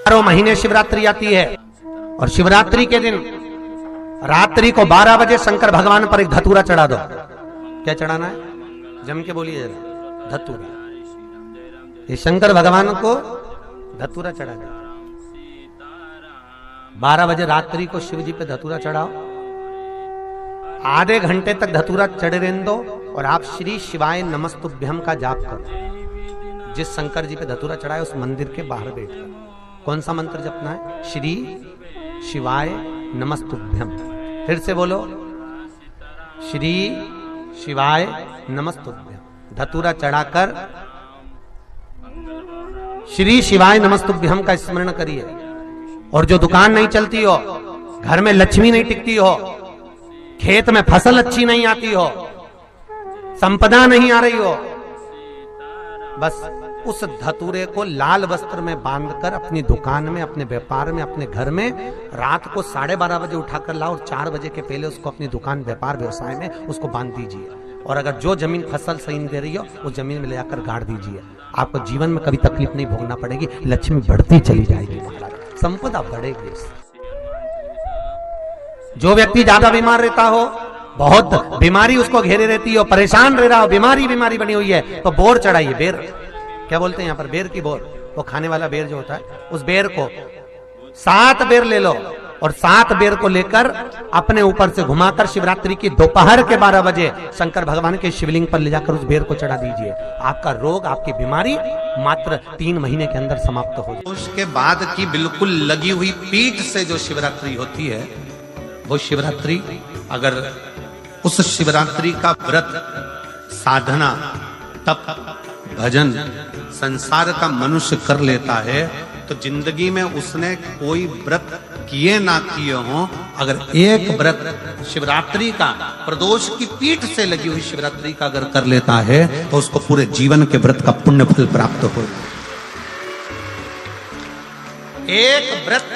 12 महीने शिवरात्रि आती है और शिवरात्रि के दिन रात्रि को 12 बजे शंकर भगवान पर एक धतूरा चढ़ा दो। क्या चढ़ाना है? जम के बोलिए जरा। धतूरा। ये शंकर भगवान को धतूरा चढ़ा दो। 12 बजे रात्रि को शिव जी पे धतूरा चढ़ाओ। आधे घंटे तक धतूरा चढ़े रहने दो और आप श्री शिवाय नमस्तुभ्यम का जाप करो। जिस शंकर जी पे धतूरा चढ़ाए उस मंदिर के बाहर बैठकर कौन सा मंत्र जपना है? श्री शिवाय नमस्तुभ्यम। फिर से बोलो, श्री शिवाय नमस्तुभ्यम। धतूरा चढ़ाकर श्री शिवाय नमस्तुभ्यम का स्मरण करिए। और जो दुकान नहीं चलती हो, घर में लक्ष्मी नहीं टिकती हो, खेत में फसल अच्छी नहीं आती हो, संपदा नहीं आ रही हो, बस उस धतूरे को लाल वस्त्र में बांधकर अपनी दुकान में, अपने व्यापार में, अपने घर में रात को 12:30 बजे उठाकर लाओ और 4 बजे के पहले उसको अपनी दुकान, व्यापार, व्यवसाय में उसको बांध दीजिए। और अगर जो जमीन फसल सही दे रही हो उस जमीन में ले जाकर गाड़ दीजिए। आपको जीवन में कभी तकलीफ नहीं भोगना पड़ेगी। लक्ष्मी बढ़ती चली जाएगी महाराज, संपदा बढ़ेगी। जो व्यक्ति ज्यादा बीमार रहता हो, बहुत बीमारी उसको घेरे रहती हो, परेशान रह रहा हो, बीमारी बनी हुई है, तो बोर चढ़ाइए। बेर क्या बोलते हैं यहाँ पर? बेर की बोर, वो खाने वाला बेर जो होता है, उस बेर को 7 बेर ले लो और 7 बेर को लेकर अपने ऊपर से घुमाकर शिवरात्रि की दोपहर के 12 बजे शंकर भगवान के शिवलिंग पर ले जाकर उस बेर को चढ़ा दीजिए। आपका रोग, आपकी बीमारी मात्र 3 महीने के अंदर समाप्त हो जाए। उसके बाद की बिल्कुल लगी हुई पीठ से जो शिवरात्रि होती है, वो शिवरात्रि, अगर उस शिवरात्रि का व्रत, साधना, तप, भजन, संसार का मनुष्य कर लेता है तो जिंदगी में उसने कोई व्रत किए ना किए हो, अगर एक व्रत शिवरात्रि का, प्रदोष की पीठ से लगी हुई शिवरात्रि का अगर कर लेता है तो उसको पूरे जीवन के व्रत का पुण्य फल प्राप्त हो। एक व्रत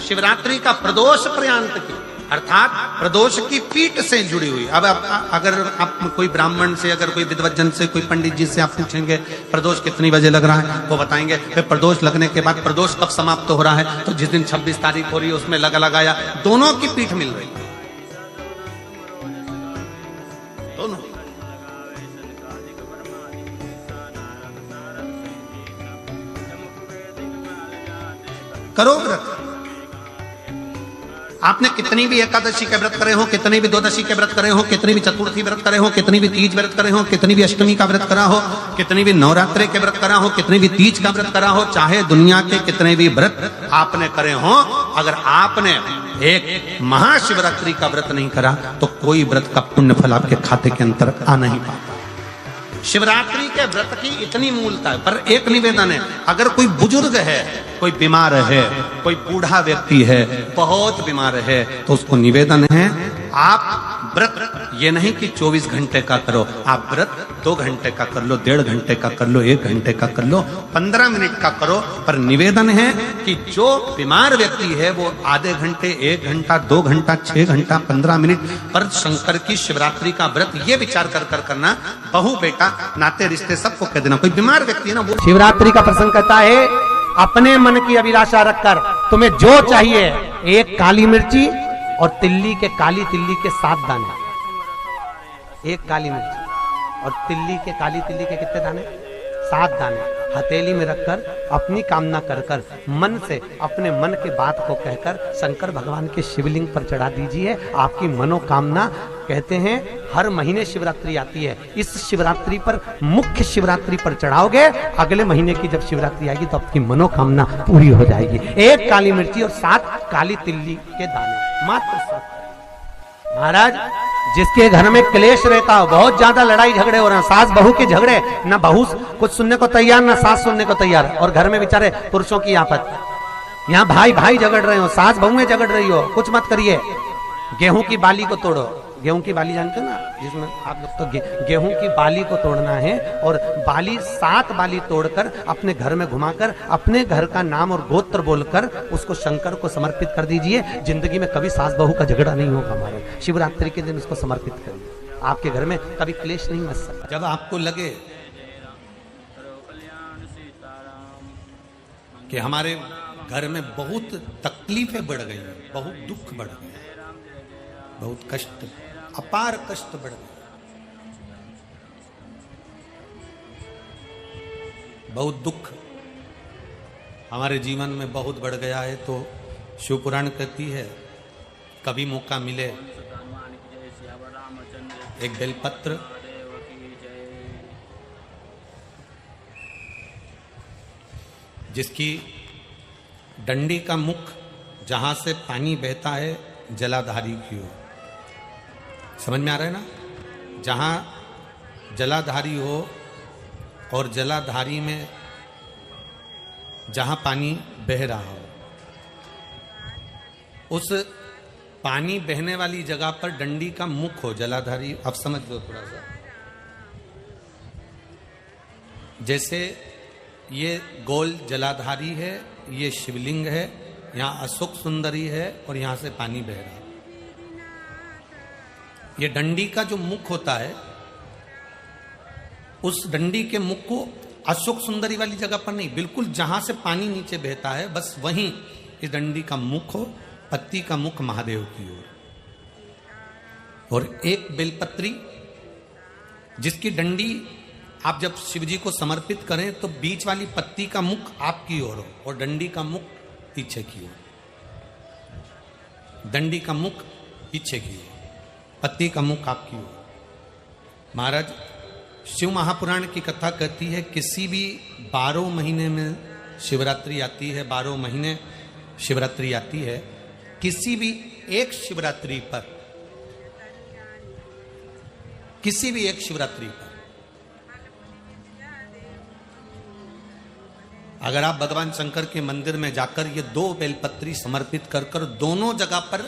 शिवरात्रि का प्रदोष पर्यंत की, अर्थात प्रदोष की पीठ से जुड़ी हुई। अब अगर आप कोई ब्राह्मण से, अगर कोई विद्वज्जन से, कोई पंडित जी से आप पूछेंगे प्रदोष कितनी बजे लग रहा है, वो बताएंगे। फिर प्रदोष लगने के बाद प्रदोष कब समाप्त हो रहा है, तो जिस दिन 26 तारीख हो रही है उसमें लगाया, दोनों की पीठ मिल रही है, दोनों। करो व्रत। आपने कितनी भी एकादशी के व्रत करे हो, कितनी भी द्वादशी के व्रत करे हो, कितनी भी चतुर्थी व्रत करे हो, कितनी भी तीज व्रत करे हो, कितनी भी अष्टमी का व्रत करा हो, कितनी भी नवरात्रि के व्रत करा हो, कितनी भी तीज का व्रत करा हो, चाहे दुनिया के कितने भी व्रत आपने करे हो, अगर आपने एक महाशिवरात्रि का व्रत नहीं करा तो कोई व्रत का पुण्य फल आपके खाते के अंदर आ नहीं पाता। शिवरात्रि के व्रत की इतनी मूलता है। पर एक निवेदन है, अगर कोई बुजुर्ग है, कोई बीमार है, कोई बूढ़ा व्यक्ति है, बहुत बीमार है, तो उसको निवेदन है, आप व्रत ये नहीं कि 24 घंटे का करो, आप व्रत 2 घंटे का कर लो, 1.5 घंटे का कर लो, 1 घंटे का कर लो, 15 मिनट का करो। पर निवेदन है कि जो बीमार व्यक्ति है वो आधे घंटे, 1 घंटा, 2 घंटा, 6 घंटा, 15 मिनट पर शंकर की शिवरात्रि का व्रत ये विचार कर करना, बहू बेटा, नाते रिश्ते सबको कह देना। कोई बीमार व्यक्ति है ना, वो शिवरात्रि का प्रसंग कहता है, अपने मन की अभिलाषा रखकर तुम्हें जो चाहिए, 1 काली मिर्ची और तिल्ली के, काली तिल्ली के 7 दाने। 1 काली मिर्ची और तिल्ली के, काली तिल्ली के कितने दाने? 7 दाने हथेली में रखकर अपनी कामना कर कर मन से अपने मन के बात को कहकर शंकर भगवान के शिवलिंग पर चढ़ा दीजिए। आपकी मनोकामना, कहते हैं हर महीने शिवरात्रि आती है, इस शिवरात्रि पर, मुख्य शिवरात्रि पर चढ़ाओगे, अगले महीने की जब शिवरात्रि आएगी तो आपकी मनोकामना पूरी हो जाएगी। 1 काली मिर्ची और 7 काली तिल्ली के दाने, मात्र 7। महाराज, जिसके घर में क्लेश रहता हो, बहुत ज्यादा लड़ाई झगड़े हो रहे हैं, सास बहू के झगड़े, ना बहू कुछ सुनने को तैयार, ना सास सुनने को तैयार, और घर में बेचारे पुरुषों की आफत, यहाँ भाई भाई झगड़ रहे हो, सास बहू में झगड़ रही हो, कुछ मत करिए। गेहूं की बाली को तोड़ो। गेहूं की बाली जानते हो ना, जिसमें आप लोग तो गेहूं की बाली को तोड़ना है, और बाली 7 बाली तोड़कर अपने घर में घुमाकर अपने घर का नाम और गोत्र बोलकर उसको शंकर को समर्पित कर दीजिए। जिंदगी में कभी सास बहू का झगड़ा नहीं होगा। हमारे शिवरात्रि के दिन उसको समर्पित करिए, आपके घर में कभी क्लेश नहीं मच सकता। जब आपको लगे कि हमारे घर में बहुत तकलीफें बढ़ गई, बहुत दुख बढ़ गया, बहुत कष्ट, अपार कष्ट बढ़ गया, बहुत दुख हमारे जीवन में बहुत बढ़ गया है। तो शिव पुराण कहती है कभी मौका मिले एक बेलपत्र जिसकी डंडी का मुख जहां से पानी बहता है जलाधारी की ओर, समझ में आ रहा है ना, जहां जलाधारी हो और जलाधारी में जहां पानी बह रहा हो, उस पानी बहने वाली जगह पर डंडी का मुख हो जलाधारी। अब समझ लो थोड़ा सा, जैसे ये गोल जलाधारी है, ये शिवलिंग है, यहां अशोक सुंदरी है और यहां से पानी बह रहा है। ये डंडी का जो मुख होता है, उस डंडी के मुख को अशोक सुंदरी वाली जगह पर नहीं, बिल्कुल जहां से पानी नीचे बहता है बस वहीं इस डंडी का मुख हो, पत्ती का मुख महादेव की ओर, और एक बेलपत्री जिसकी डंडी आप जब शिव जी को समर्पित करें तो बीच वाली पत्ती का मुख आपकी ओर हो और डंडी का मुख पीछे की ओर, डंडी का मुख पीछे की ओर, पत्ती का मुख आपकी ओर। महाराज शिव महापुराण की कथा कहती है किसी भी 12 महीने में शिवरात्रि आती है, 12 महीने शिवरात्रि आती है, किसी भी एक शिवरात्रि पर, किसी भी एक शिवरात्रि पर अगर आप भगवान शंकर के मंदिर में जाकर ये 2 बेलपत्री समर्पित कर कर दोनों जगह पर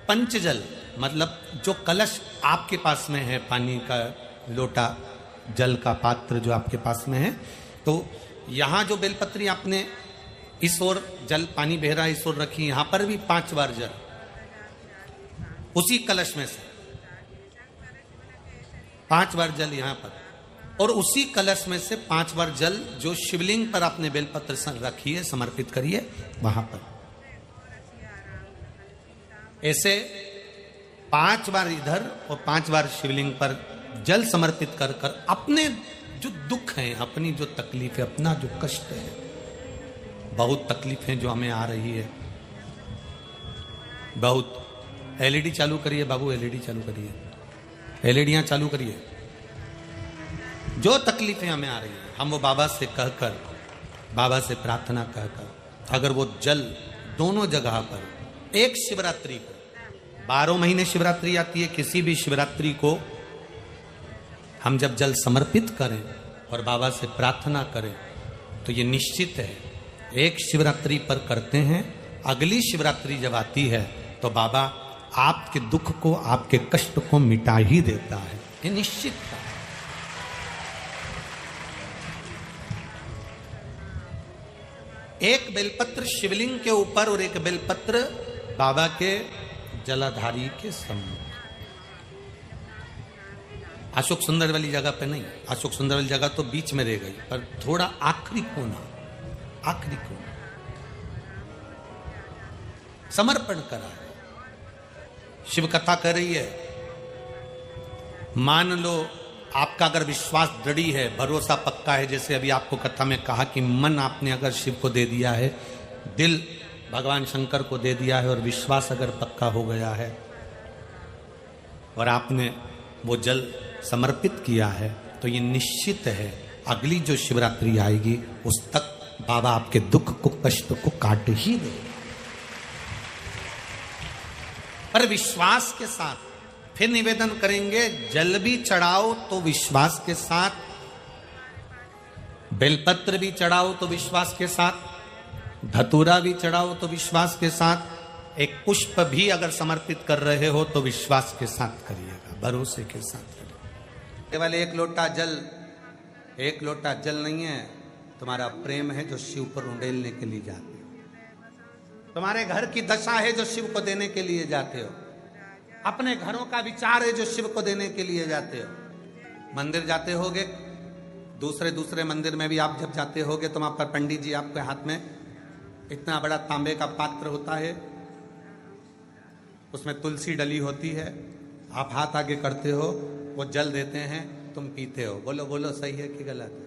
पंचजल, मतलब जो कलश आपके पास में है, पानी का लोटा, जल का पात्र जो आपके पास में है, तो यहां जो बेलपत्री आपने इस ओर जल पानी बह रहा है इस ओर रखी, यहां पर भी 5 बार जल उसी कलश में से 5 बार जल यहां पर, और उसी कलश में से 5 बार जल जो शिवलिंग पर आपने बेलपत्र रखी है समर्पित करिए वहां पर। ऐसे 5 बार इधर और 5 बार शिवलिंग पर जल समर्पित कर कर अपने जो दुख हैं, अपनी जो तकलीफ है, अपना जो कष्ट है, बहुत तकलीफें जो हमें आ रही है, बहुत। एलईडी चालू करिए बाबू, एलईडी चालू करिए, एलईडियां चालू करिए। जो तकलीफें हमें आ रही है हम वो बाबा से कहकर, बाबा से प्रार्थना कहकर, अगर वो जल दोनों जगह पर एक शिवरात्रि को, 12 महीने शिवरात्रि आती है, किसी भी शिवरात्रि को हम जब जल समर्पित करें और बाबा से प्रार्थना करें तो ये निश्चित है एक शिवरात्रि पर करते हैं, अगली शिवरात्रि जब आती है तो बाबा आपके दुख को, आपके कष्ट को मिटा ही देता है, ये निश्चित है। एक बेलपत्र शिवलिंग के ऊपर और एक बेलपत्र बाबा के जलाधारी के सम्मुख। अशोक सुंदर वाली जगह पे नहीं, अशोक सुंदर वाली जगह तो बीच में रह गई, पर थोड़ा आखिरी कोना, आखिरी कोना समर्पण करा है। शिव कथा कर रही है, मान लो आपका अगर विश्वास दृढ़ी है, भरोसा पक्का है, जैसे अभी आपको कथा में कहा कि मन आपने अगर शिव को दे दिया है, दिल भगवान शंकर को दे दिया है और विश्वास अगर पक्का हो गया है और आपने वो जल समर्पित किया है तो ये निश्चित है अगली जो शिवरात्रि आएगी उस तक बाबा आपके दुख को, कष्ट को काट ही दे। पर विश्वास के साथ फिर निवेदन करेंगे, जल भी चढ़ाओ तो विश्वास के साथ, बेलपत्र भी चढ़ाओ तो विश्वास के साथ, धतूरा भी चढ़ाओ तो विश्वास के साथ, एक पुष्प भी अगर समर्पित कर रहे हो तो विश्वास के साथ करिएगा, भरोसे के साथ करिएगा। केवल एक लोटा जल, एक लोटा जल नहीं है, तुम्हारा प्रेम है जो शिव पर उंडेलने के लिए जाते हो, तुम्हारे घर की दशा है जो शिव को देने के लिए जाते हो, अपने घरों का विचार है जो शिव को देने के लिए जाते हो। मंदिर जाते होगे, दूसरे मंदिर में भी आप जब जाते होगे तो वहां पर पंडित जी आपके हाथ में इतना बड़ा तांबे का पात्र होता है, उसमें तुलसी डली होती है, आप हाथ आगे करते हो, वो जल देते हैं, तुम पीते हो। बोलो बोलो, सही है कि गलत है?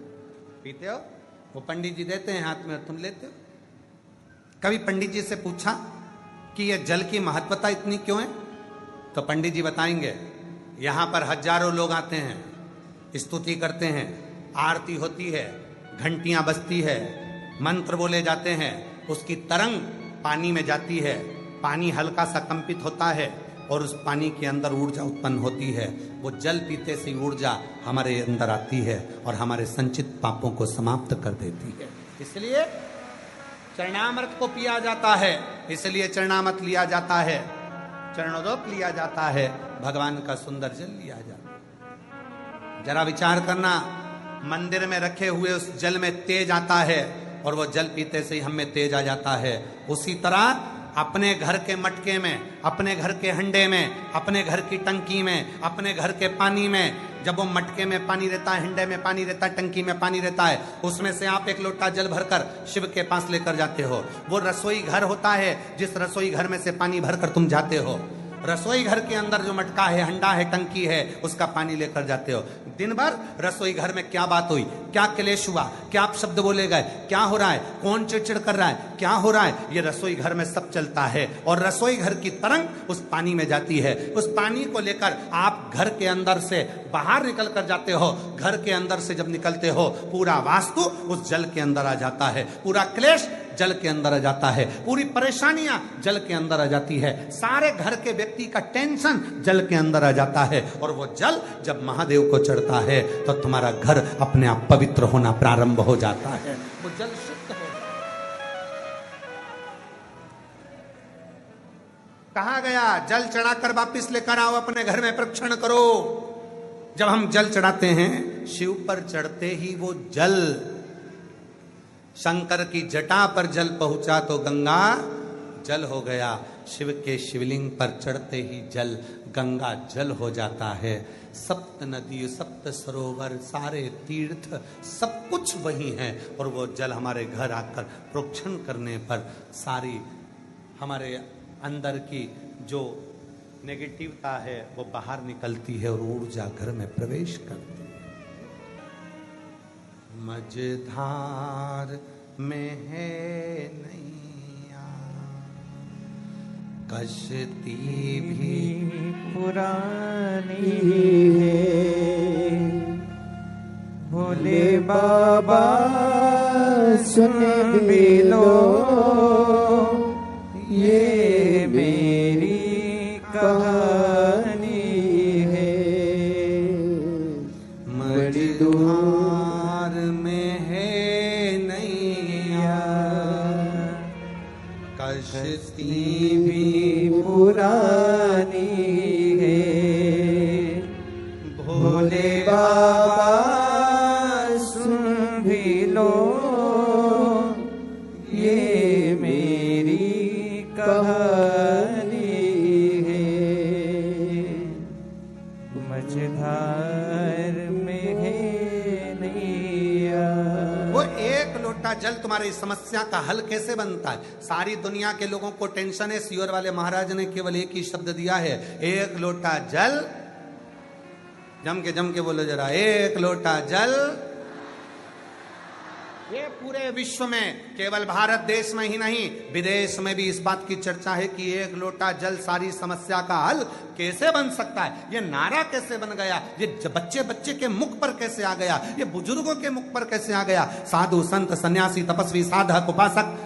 पीते हो? वो पंडित जी देते हैं हाथ में और तुम लेते हो। कभी पंडित जी से पूछा कि ये जल की महत्वता इतनी क्यों है? तो पंडित जी बताएंगे, यहां पर हजारों लोग आते हैं, स्तुति करते हैं, आरती होती है, घंटियां बजती है, मंत्र बोले जाते हैं, उसकी तरंग पानी में जाती है, पानी हल्का सा कंपित होता है और उस पानी के अंदर ऊर्जा उत्पन्न होती है। वो जल पीते से ऊर्जा हमारे अंदर आती है और हमारे संचित पापों को समाप्त कर देती है। इसलिए चरणामृत को पिया जाता है, इसलिए चरणामृत लिया जाता है, चरणोदक लिया जाता है, भगवान का सुंदर जल लिया जाता है। जरा विचार करना, मंदिर में रखे हुए उस जल में तेज आता है और वो जल पीते से ही हमें तेज आ जाता है। उसी तरह अपने घर के मटके में, अपने घर के हंडे में, अपने घर की टंकी में, अपने घर के पानी में, जब वो मटके में पानी रहता है, हंडे में पानी रहता है, टंकी में पानी रहता है, उसमें से आप एक लोटा जल भरकर शिव के पास लेकर जाते हो। वो रसोई घर होता है, जिस रसोई घर में से पानी भरकर तुम जाते हो, रसोई घर के अंदर जो मटका है, हंडा है, टंकी है, उसका पानी लेकर जाते हो। दिन भर रसोई घर में क्या बात हुई, क्या क्लेश हुआ, क्या आप शब्द बोले गए, क्या हो रहा है, कौन चिड़चिड़ कर रहा है, क्या हो रहा है, ये रसोई घर में सब चलता है। और रसोई घर की तरंग उस पानी में जाती है। उस पानी को लेकर आप घर के अंदर से बाहर निकल कर जाते हो। घर के अंदर से जब निकलते हो, पूरा वास्तु उस जल के अंदर आ जाता है, पूरा क्लेश जल के अंदर आ जाता है, पूरी परेशानियां जल के अंदर आ जाती है, सारे घर के व्यक्ति का टेंशन जल के अंदर आ जाता है। और वो जल जब महादेव को चढ़ता है तो तुम्हारा घर अपने आप पवित्र होना प्रारंभ हो जाता है। वो जल शुद्ध हो। कहा गया, जल चढ़ाकर वापिस लेकर आओ, अपने घर में प्रक्षण करो। जब हम जल चढ़ाते हैं, शिव पर चढ़ते ही वो जल, शंकर की जटा पर जल पहुंचा तो गंगा जल हो गया। शिव के शिवलिंग पर चढ़ते ही जल गंगा जल हो जाता है। सप्त नदी, सप्त सरोवर, सारे तीर्थ, सब कुछ वही है। और वो जल हमारे घर आकर प्रोक्षण करने पर सारी हमारे अंदर की जो नेगेटिवता है वो बाहर निकलती है और ऊर्जा घर में प्रवेश करती है। मझधार में है नैया, कश्ती भी पुरानी है, भोले बाबा सुन भी लो, ये मेरी कहानी है। मझधार में है नैया, कश्ती भी पुरानी है, भोले बाबा सुन भी लो, ये मेरी कहानी है। मझधार में है नैया। वो एक लोटा जल तुम्हारी समस्या का हल कैसे बनता है? सारी दुनिया के लोगों को टेंशन है, सीवर वाले महाराज ने केवल एक ही शब्द दिया है, एक लोटा जल। जम के बोलो जरा, एक लोटा जल। ये पूरे विश्व में, केवल भारत देश में ही नहीं, विदेश में भी इस बात की चर्चा है कि एक लोटा जल सारी समस्या का हल कैसे बन सकता है। ये नारा कैसे बन गया, ये बच्चे बच्चे के मुख पर कैसे आ गया, ये बुजुर्गों के मुख पर कैसे आ गया। साधु संत सन्यासी तपस्वी साधक उपासक,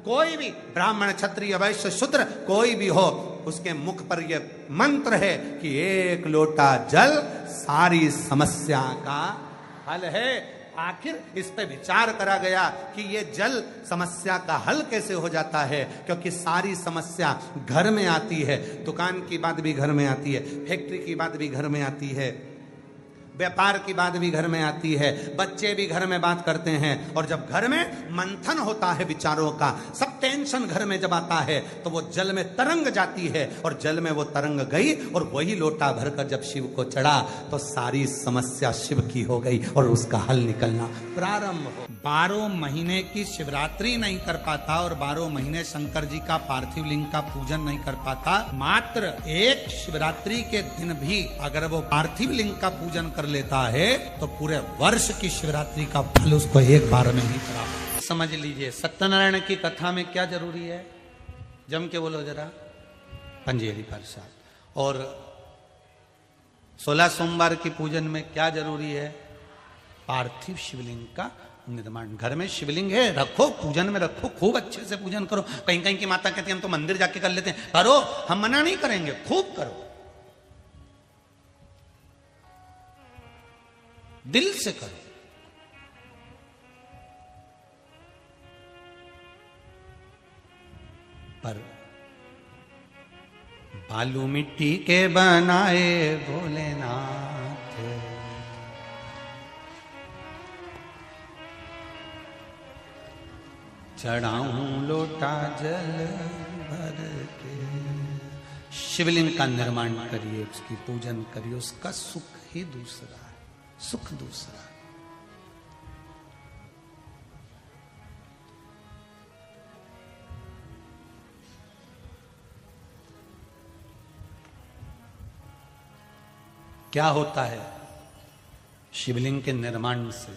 कोई भी ब्राह्मण क्षत्रिय वैश्य शूद्र कोई भी हो, उसके मुख पर यह मंत्र है कि एक लोटा जल सारी समस्या का हल है। आखिर इस पे विचार करा गया कि ये जल समस्या का हल कैसे हो जाता है, क्योंकि सारी समस्या घर में आती है। दुकान की बात भी घर में आती है, फैक्ट्री की बात भी घर में आती है, व्यापार की बात भी घर में आती है, बच्चे भी घर में बात करते हैं। और जब घर में मंथन होता है विचारों का, सब टेंशन घर में जब आता है तो वो जल में तरंग जाती है, और जल में वो तरंग गई और वही लोटा भरकर जब शिव को चढ़ा तो सारी समस्या शिव की हो गई और उसका हल निकलना प्रारंभ हो। 12 महीने की शिवरात्रि नहीं कर पाता और 12 महीने शंकर जी का पार्थिव लिंग का पूजन नहीं कर पाता, मात्र एक शिवरात्रि के दिन भी अगर वो पार्थिव लिंग का पूजन कर लेता है तो पूरे वर्ष की शिवरात्रि का फल उसको एक बार में ही प्राप्त। समझ लीजिए, सत्यनारायण की कथा में क्या जरूरी है, जम के बोलो जरा, पंजेरी प्रसाद। और 16 सोमवार की पूजन में क्या जरूरी है, पार्थिव शिवलिंग का निर्माण। घर में शिवलिंग है, रखो, पूजन में रखो, खूब अच्छे से पूजन करो। कहीं कहीं की माता कहती है हम तो मंदिर जाके कर लेते हैं, करो, हम मना नहीं करेंगे, खूब करो, दिल से करो। पर बालू मिट्टी के बनाए भोलेनाथ, चढ़ाऊं लोटा जल भर के। शिवलिंग का निर्माण करिए, उसकी पूजन करिए, उसका सुख ही दूसरा है, सुख दूसरा है। क्या होता है शिवलिंग के निर्माण से?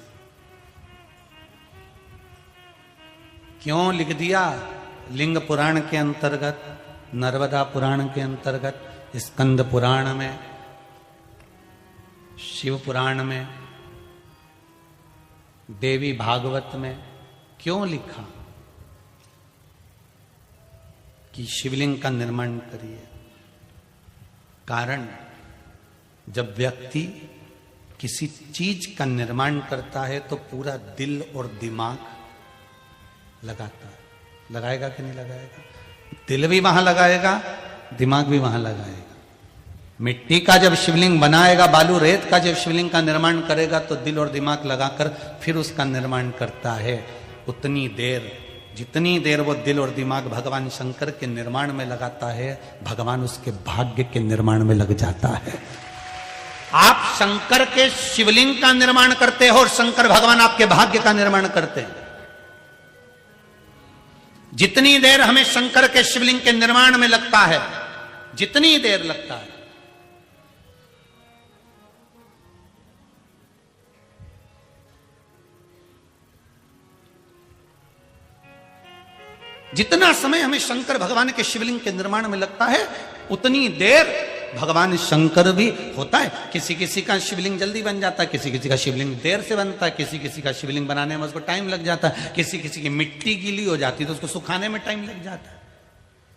क्यों लिख दिया लिंग पुराण के अंतर्गत, नर्मदा पुराण के अंतर्गत, स्कंद पुराण में, शिव पुराण में, देवी भागवत में क्यों लिखा कि शिवलिंग का निर्माण करिए? कारण जब व्यक्ति किसी चीज का निर्माण करता है तो पूरा दिल और दिमाग लगाता है। लगाएगा कि नहीं लगाएगा? दिल भी वहां लगाएगा, दिमाग भी वहां लगाएगा। मिट्टी का जब शिवलिंग बनाएगा, बालू रेत का जब शिवलिंग का निर्माण करेगा तो दिल और दिमाग लगाकर फिर उसका निर्माण करता है। उतनी देर, जितनी देर वो दिल और दिमाग भगवान शंकर के निर्माण में लगाता है, भगवान उसके भाग्य के निर्माण में लग जाता है। आप शंकर के शिवलिंग का निर्माण करते हो और शंकर भगवान आपके भाग्य का निर्माण करते हैं। जितनी देर हमें शंकर के शिवलिंग के निर्माण में लगता है, जितनी देर लगता है, जितना समय हमें शंकर भगवान के शिवलिंग के निर्माण में लगता है, उतनी देर भगवान शंकर भी होता है। किसी किसी का शिवलिंग जल्दी बन जाता है, किसी किसी का शिवलिंग देर से बनता है, किसी किसी का शिवलिंग बनाने में उसको टाइम लग जाता है, किसी किसी की मिट्टी गीली हो जाती है तो उसको सुखाने में टाइम लग जाता है,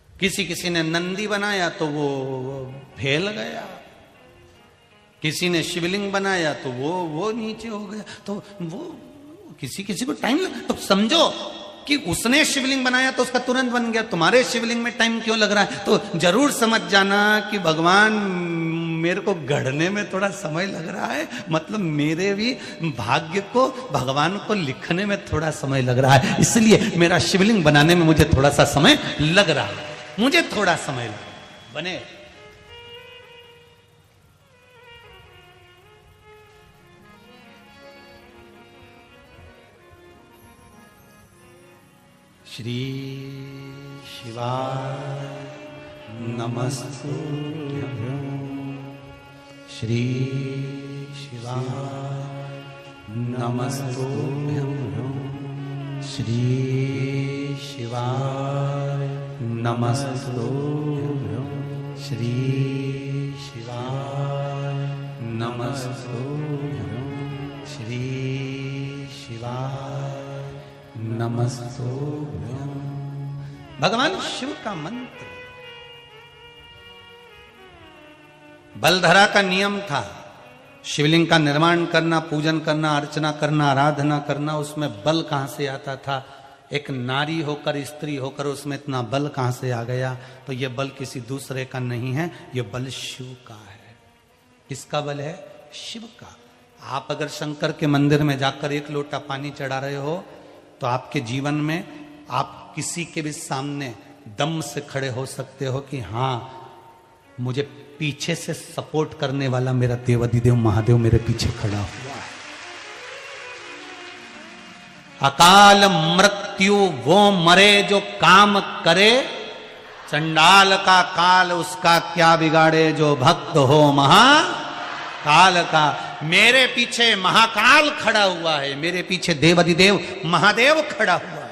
किसी किसी ने नंदी बनाया तो वो फैल गया, किसी ने शिवलिंग बनाया तो वो नीचे हो गया, तो वो किसी किसी को टाइम लग। तो समझो कि उसने शिवलिंग बनाया तो उसका तुरंत बन गया, तुम्हारे शिवलिंग में टाइम क्यों लग रहा है? तो जरूर समझ जाना कि भगवान मेरे को गढ़ने में थोड़ा समय लग रहा है, मतलब मेरे भी भाग्य को भगवान को लिखने में थोड़ा समय लग रहा है, इसलिए मेरा शिवलिंग बनाने में मुझे थोड़ा सा समय लग रहा है, मुझे थोड़ा समय लग बने। श्री शिवाय नमस्तुभ्यं, श्री शिवाय नमस्तुभ्यं, श्री शिवाय नमस्तुभ्यं, श्री शिवाय नमस्तुभ्यं, श्री शिवाय नमस्तुभ्यं। भगवान शिव का मंत्र, बलधरा का नियम था शिवलिंग का निर्माण करना, पूजन करना, अर्चना करना, आराधना करना। उसमें बल कहां से आता था? एक नारी होकर, स्त्री होकर उसमें इतना बल कहां से आ गया? तो यह बल किसी दूसरे का नहीं है, यह बल शिव का है। किसका बल है? शिव का। आप अगर शंकर के मंदिर में जाकर एक लोटा पानी चढ़ा रहे हो तो आपके जीवन में, आप किसी के भी सामने दम से खड़े हो सकते हो कि हाँ, मुझे पीछे से सपोर्ट करने वाला मेरा देवाधिदेव महादेव मेरे पीछे खड़ा हुआ है। अकाल मृत्यु वो मरे जो काम करे, चंडाल का काल उसका क्या बिगाड़े, जो भक्त हो महाकाल का। मेरे पीछे महाकाल खड़ा हुआ है, मेरे पीछे देवाधिदेव महादेव खड़ा हुआ है।